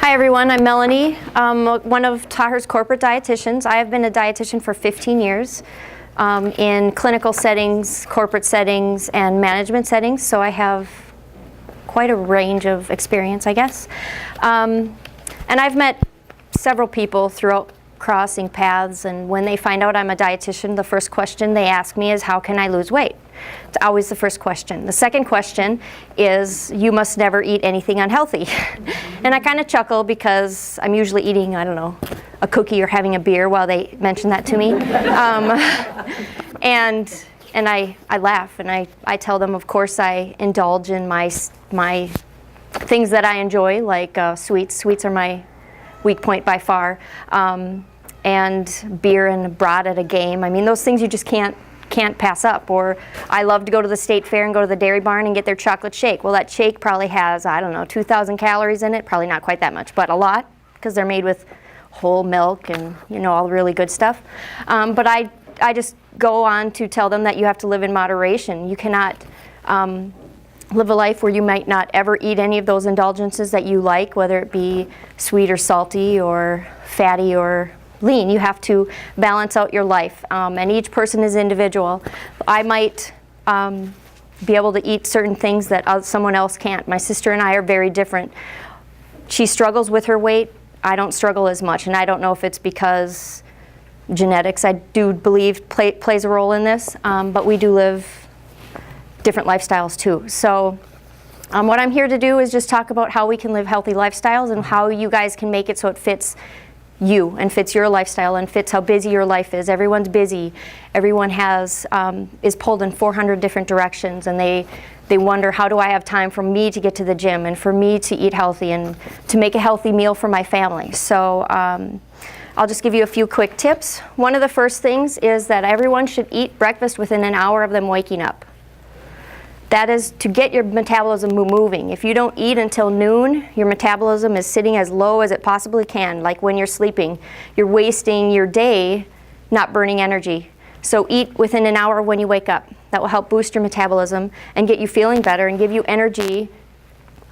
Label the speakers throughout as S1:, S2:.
S1: Hi everyone, I'm Melanie, one of Taher's corporate dietitians. I have been a dietitian for 15 years in clinical settings, corporate settings, and management settings, so I have quite a range of experience, I guess. And I've met several people throughout crossing paths, and when they find out I'm a dietitian, the first question they ask me is, how can I lose weight? It's always the first question. The second question is, you must never eat anything unhealthy. And I kind of chuckle because I'm usually eating, I don't know, a cookie or having a beer while they mention that to me. And I laugh and I tell them, of course, I indulge in my things that I enjoy, like sweets. Sweets are my weak point by far. And beer and brat at a game. I mean, those things you just can't pass up. Or I love to go to the state fair and go to the dairy barn and get their chocolate shake. Well, that shake probably has, I don't know, 2,000 calories in it. Probably not quite that much, but a lot, because they're made with whole milk and, you know, all the really good stuff. But I just go on to tell them that you have to live in moderation. You cannot live a life where you might not ever eat any of those indulgences that you like, whether it be sweet or salty or fatty or lean. You have to balance out your life, and each person is individual. I might be able to eat certain things that someone else can't. My sister and I are very different. She struggles with her weight. I don't struggle as much, and I don't know if it's because genetics, I do believe, plays a role in this, but we do live different lifestyles too. So what I'm here to do is just talk about how we can live healthy lifestyles and how you guys can make it so it fits you and fits your lifestyle and fits how busy your life is. Everyone's busy. Everyone is pulled in 400 different directions, and they wonder, how do I have time for me to get to the gym and for me to eat healthy and to make a healthy meal for my family? So I'll just give you a few quick tips. One of the first things is that everyone should eat breakfast within an hour of them waking up. That is to get your metabolism moving. If you don't eat until noon, your metabolism is sitting as low as it possibly can. Like when you're sleeping, you're wasting your day not burning energy. So eat within an hour when you wake up. That will help boost your metabolism and get you feeling better and give you energy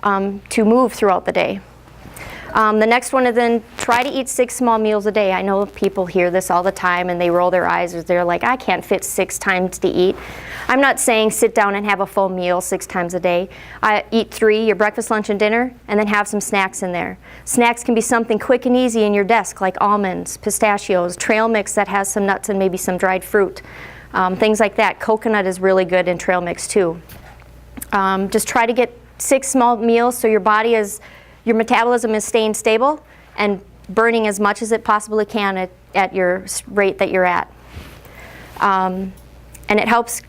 S1: to move throughout the day. The next one is then try to eat 6 small meals a day. I know people hear this all the time and they roll their eyes as they're like, I can't fit 6 times to eat. I'm not saying sit down and have a full meal 6 times a day. I eat 3, your breakfast, lunch, and dinner, and then have some snacks in there. Snacks can be something quick and easy in your desk, like almonds, pistachios, trail mix that has some nuts and maybe some dried fruit. Things like that. Coconut is really good in trail mix too. Just try to get 6 small meals so your metabolism is staying stable and burning as much as it possibly can at your rate that you're at. And it helps,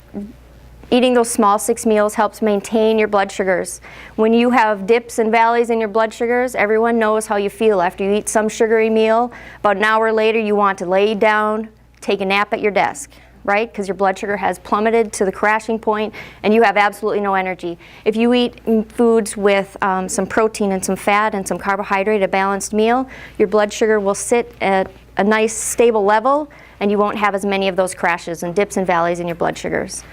S1: eating those small 6 meals helps maintain your blood sugars. When you have dips and valleys in your blood sugars, everyone knows how you feel. After you eat some sugary meal, about an hour later you want to lay down, take a nap at your desk, right? Because your blood sugar has plummeted to the crashing point and you have absolutely no energy. If you eat foods with some protein and some fat and some carbohydrate, a balanced meal, your blood sugar will sit at a nice stable level and you won't have as many of those crashes and dips and valleys in your blood sugars.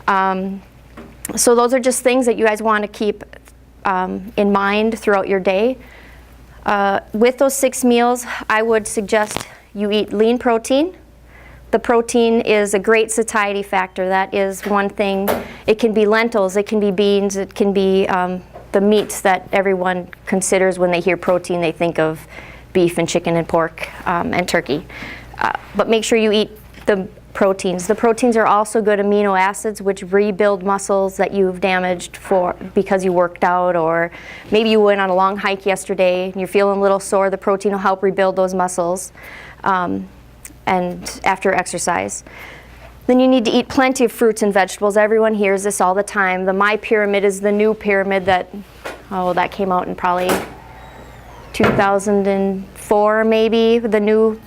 S1: So those are just things that you guys want to keep in mind throughout your day. With those 6 meals, I would suggest you eat lean protein. The protein is a great satiety factor. That is one thing. It can be lentils, it can be beans, it can be the meats that everyone considers when they hear protein. They think of beef and chicken and pork and turkey. But make sure you eat the proteins. The proteins are also good amino acids which rebuild muscles that you've damaged because you worked out, or maybe you went on a long hike yesterday and you're feeling a little sore. The protein will help rebuild those muscles. And after exercise. Then you need to eat plenty of fruits and vegetables. Everyone hears this all the time. The My Pyramid is the new pyramid that came out in probably 2004 maybe, the new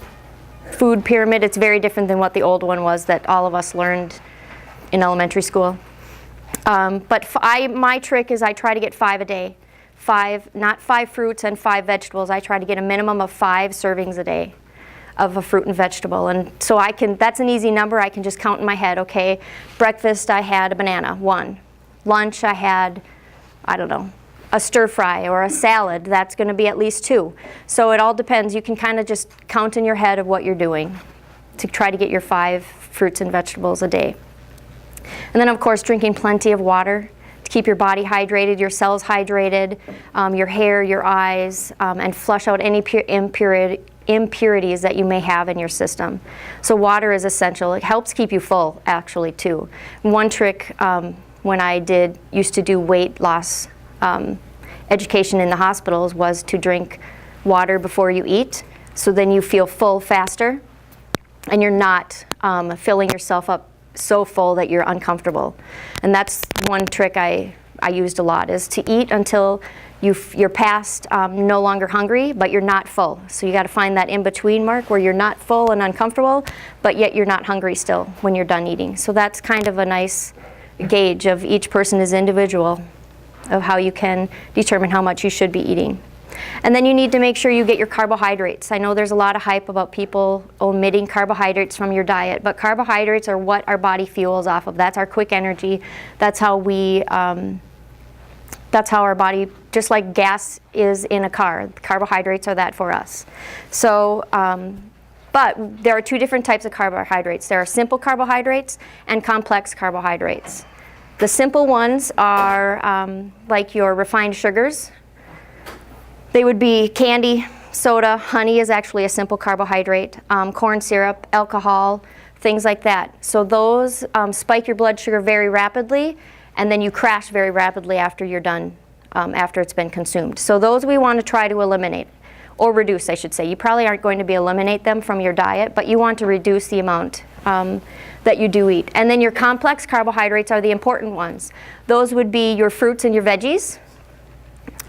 S1: food pyramid. It's very different than what the old one was that all of us learned in elementary school. But my trick is I try to get 5 a day. 5, not 5 fruits and 5 vegetables. I try to get a minimum of 5 servings a day of a fruit and vegetable. And so that's an easy number. I can just count in my head, okay, breakfast I had a banana, 1. Lunch I had, I don't know, a stir fry or a salad, that's going to be at least 2. So it all depends. You can kind of just count in your head of what you're doing to try to get your 5 fruits and vegetables a day. And then of course drinking plenty of water to keep your body hydrated, your cells hydrated, your hair, your eyes, and flush out any impurities that you may have in your system. So water is essential. It helps keep you full actually too. One trick when I used to do weight loss education in the hospitals was to drink water before you eat, so then you feel full faster and you're not filling yourself up so full that you're uncomfortable. And that's one trick I used a lot, is to eat until you're past no longer hungry, but you're not full. So you got to find that in-between mark where you're not full and uncomfortable, but yet you're not hungry still when you're done eating. So that's kind of a nice gauge of each person is individual, of how you can determine how much you should be eating. And then you need to make sure you get your carbohydrates. I know there's a lot of hype about people omitting carbohydrates from your diet, but carbohydrates are what our body fuels off of. That's our quick energy. That's how that's how our body, just like gas is in a car, carbohydrates are that for us. So, but there are 2 different types of carbohydrates. There are simple carbohydrates and complex carbohydrates. The simple ones are like your refined sugars. They would be candy, soda, honey is actually a simple carbohydrate, corn syrup, alcohol, things like that. So those spike your blood sugar very rapidly, and then you crash very rapidly after you're done, after it's been consumed. So those we want to try to eliminate, or reduce I should say. You probably aren't going to eliminate them from your diet, but you want to reduce the amount that you do eat. And then your complex carbohydrates are the important ones. Those would be your fruits and your veggies,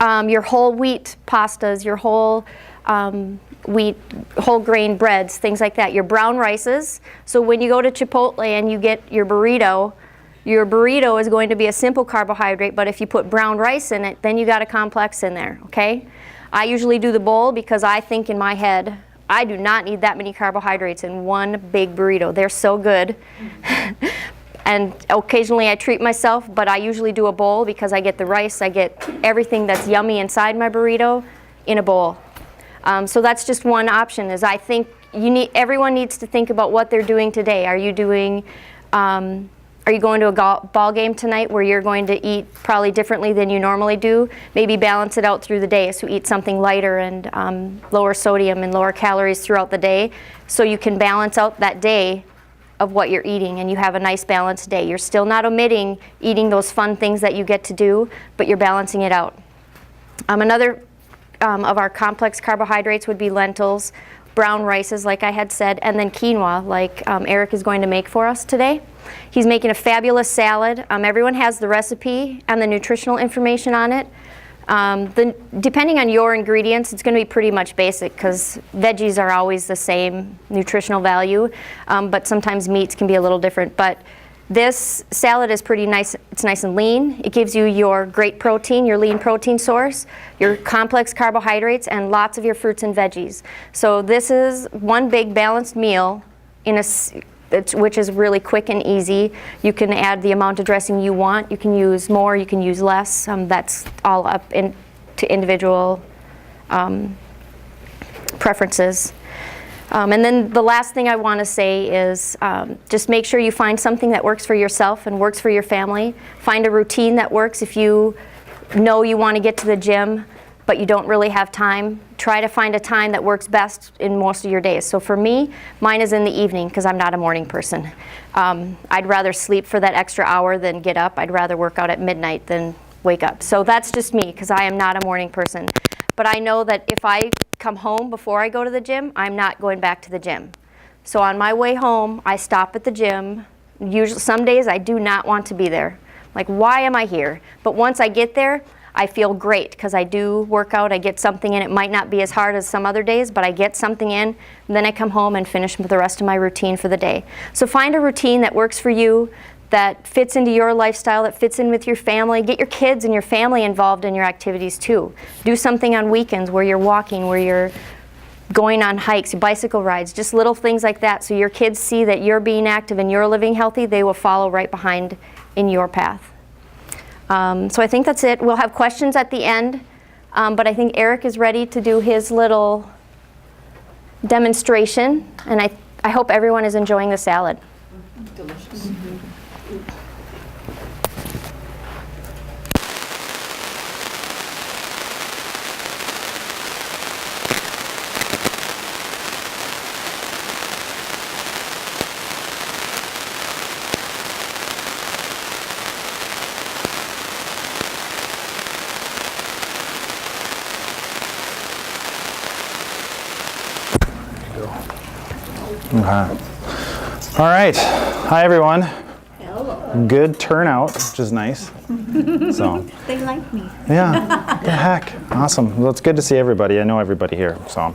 S1: your whole wheat pastas, your whole wheat, whole grain breads, things like that. Your brown rices. So when you go to Chipotle and you get your burrito is going to be a simple carbohydrate, but if you put brown rice in it, then you got a complex in there, okay? I usually do the bowl because I think in my head, I do not need that many carbohydrates in one big burrito. They're so good. And occasionally I treat myself, but I usually do a bowl because I get the rice, I get everything that's yummy inside my burrito in a bowl. So that's just one option, is I think everyone needs to think about what they're doing today. Are you going to a ball game tonight where you're going to eat probably differently than you normally do? Maybe balance it out through the day, so eat something lighter and lower sodium and lower calories throughout the day, so you can balance out that day of what you're eating and you have a nice balanced day. You're still not omitting eating those fun things that you get to do, but you're balancing it out. Another of our complex carbohydrates would be lentils, brown rices like I had said, and then quinoa like Eric is going to make for us today. He's making a fabulous salad. Everyone has the recipe and the nutritional information on it. Depending on your ingredients, it's going to be pretty much basic because veggies are always the same nutritional value, but sometimes meats can be a little different. But this salad is pretty nice. It's nice and lean. It gives you your great protein, your lean protein source, your complex carbohydrates, and lots of your fruits and veggies. So this is one big balanced meal which is really quick and easy. You can add the amount of dressing you want. You can use more, you can use less. That's all up to individual preferences. And then the last thing I want to say is just make sure you find something that works for yourself and works for your family. Find a routine that works. If you know you want to get to the gym, but you don't really have time, try to find a time that works best in most of your days. So for me, mine is in the evening because I'm not a morning person. I'd rather sleep for that extra hour than get up. I'd rather work out at midnight than wake up. So that's just me because I am not a morning person. But I know that if I come home before I go to the gym, I'm not going back to the gym. So on my way home, I stop at the gym. Usually, some days I do not want to be there. Like, why am I here? But once I get there, I feel great because I do work out, I get something in. It might not be as hard as some other days, but I get something in, and then I come home and finish the rest of my routine for the day. So find a routine that works for you, that fits into your lifestyle, that fits in with your family. Get your kids and your family involved in your activities too. Do something on weekends where you're walking, where you're going on hikes, bicycle rides, just little things like that. So your kids see that you're being active and you're living healthy, they will follow right behind in your path. So I think that's it. We'll have questions at the end, but I think Eric is ready to do his little demonstration, and I hope everyone is enjoying the salad.
S2: Delicious.
S3: Okay. All right. Hi, everyone.
S2: Hello.
S3: Good turnout, which is nice. So.
S2: They like me.
S3: Yeah. The heck. Awesome. Well, it's good to see everybody. I know everybody here, so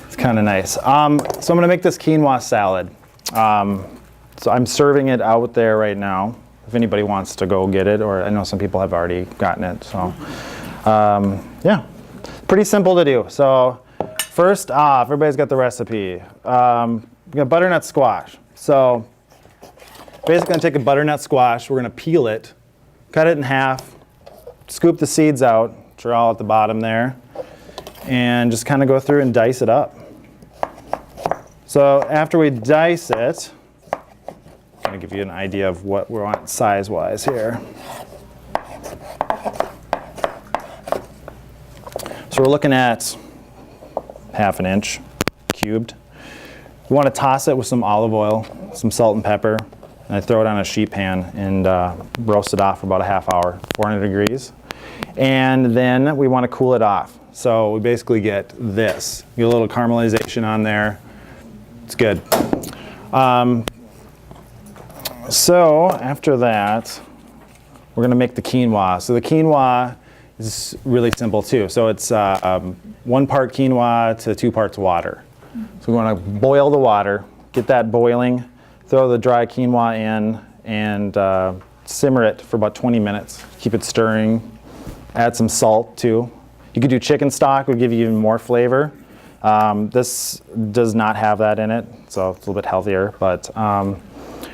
S3: it's kind of nice. So I'm going to make this quinoa salad. So I'm serving it out there right now. If anybody wants to go get it, or I know some people have already gotten it. So, yeah, pretty simple to do. So. First off, everybody's got the recipe. We got butternut squash. So basically, I'm gonna take a butternut squash. We're gonna peel it, cut it in half, scoop the seeds out, which are all at the bottom there, and just kind of go through and dice it up. So after we dice it, I'm gonna give you an idea of what we want size-wise here. So we're looking at ½ an inch cubed. You want to toss it with some olive oil, some salt and pepper, and I throw it on a sheet pan and roast it off for about a half hour, 400 degrees. And then we want to cool it off. So we basically get this. Get a little caramelization on there. It's good. So after that, we're going to make the quinoa. So the quinoa is really simple too. So it's 1 part quinoa to 2 parts water. So we want to boil the water, get that boiling, throw the dry quinoa in, and simmer it for about 20 minutes. Keep it stirring. Add some salt too. You could do chicken stock, would give you even more flavor. This does not have that in it, so it's a little bit healthier. But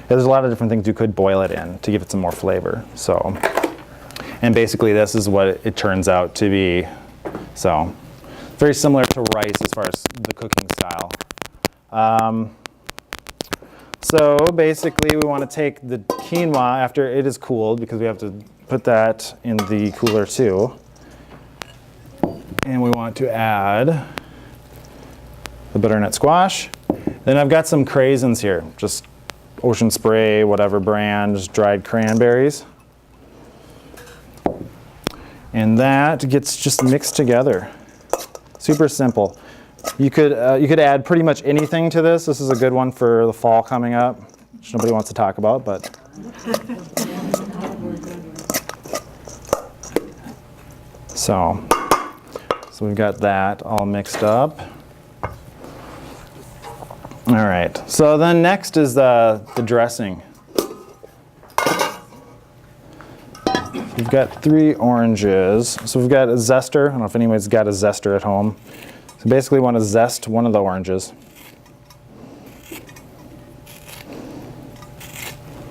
S3: there's a lot of different things you could boil it in to give it some more flavor. So, and basically this is what it turns out to be. So. Very similar to rice as far as the cooking style. So basically we want to take the quinoa after it is cooled, because we have to put that in the cooler too. And we want to add the butternut squash. Then I've got some craisins here, just Ocean Spray, whatever brand, just dried cranberries. And that gets just mixed together. Super simple. You could add pretty much anything to this. This is a good one for the fall coming up, which nobody wants to talk about, but. So we've got that all mixed up. All right, so then next is the dressing. We've got 3 oranges. So we've got a zester. I don't know if anybody's got a zester at home. So basically we want to zest one of the oranges,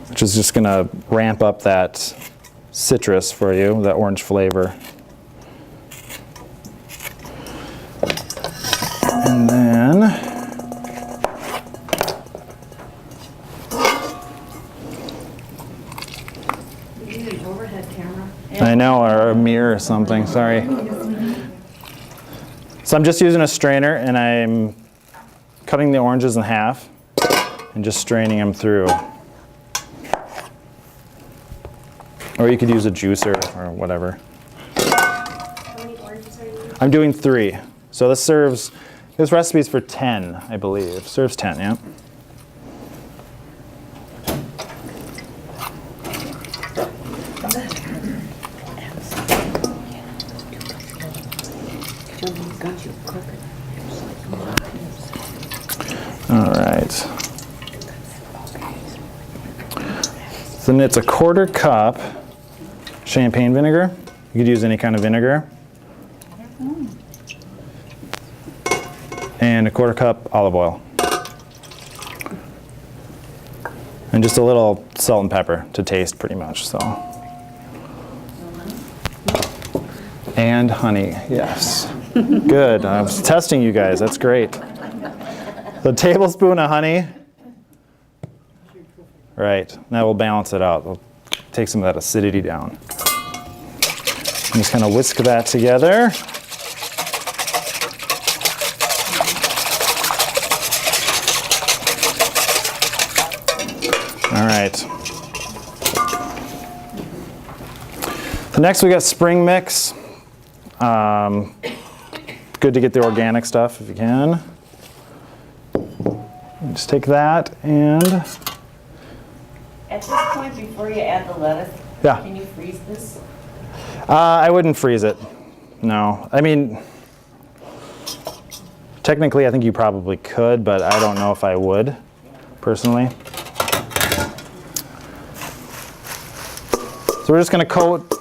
S3: which is just going to ramp up that citrus for you, that orange flavor. And then I know, or a mirror or something, sorry. So I'm just using a strainer and I'm cutting the oranges in half and just straining them through. Or you could use a juicer or whatever.
S2: How many oranges are you using?
S3: I'm doing 3. So this recipe is for 10, I believe. Serves 10, yeah. All right. Then it's a 1/4 cup champagne vinegar. You could use any kind of vinegar. And a 1/4 cup olive oil. And just a little salt and pepper to taste pretty much, so. And honey, yes. Good. I was testing you guys. That's great. So a tablespoon of honey. Right. That will balance it out. It'll take some of that acidity down. And just kind of whisk that together. All right. So next we got spring mix. Good to get the organic stuff if you can. Just take that and
S4: At this point, before you add the lettuce,
S3: Yeah.
S4: can you freeze this?
S3: I wouldn't freeze it. No. I mean, technically I think you probably could, but I don't know if I would, personally. So we're just going to coat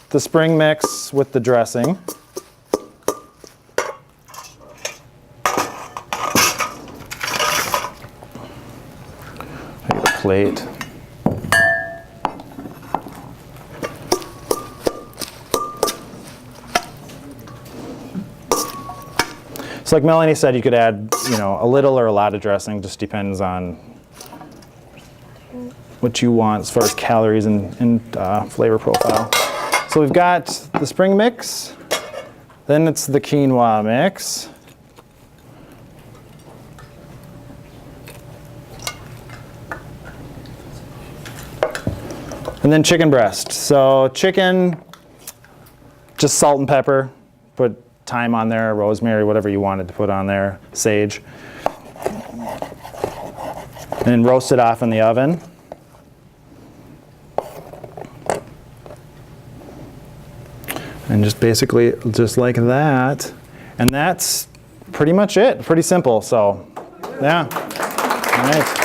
S3: the spring mix with the dressing. Take a plate. So like Melanie said, you could add, a little or a lot of dressing, just depends on what you want as far as calories and flavor profile. So we've got the spring mix, then it's the quinoa mix. And then chicken breast. So chicken, just salt and pepper, put thyme on there, rosemary, whatever you wanted to put on there, sage. And then roast it off in the oven. And just basically just like that. And that's pretty much it. Pretty simple. So, yeah. All right.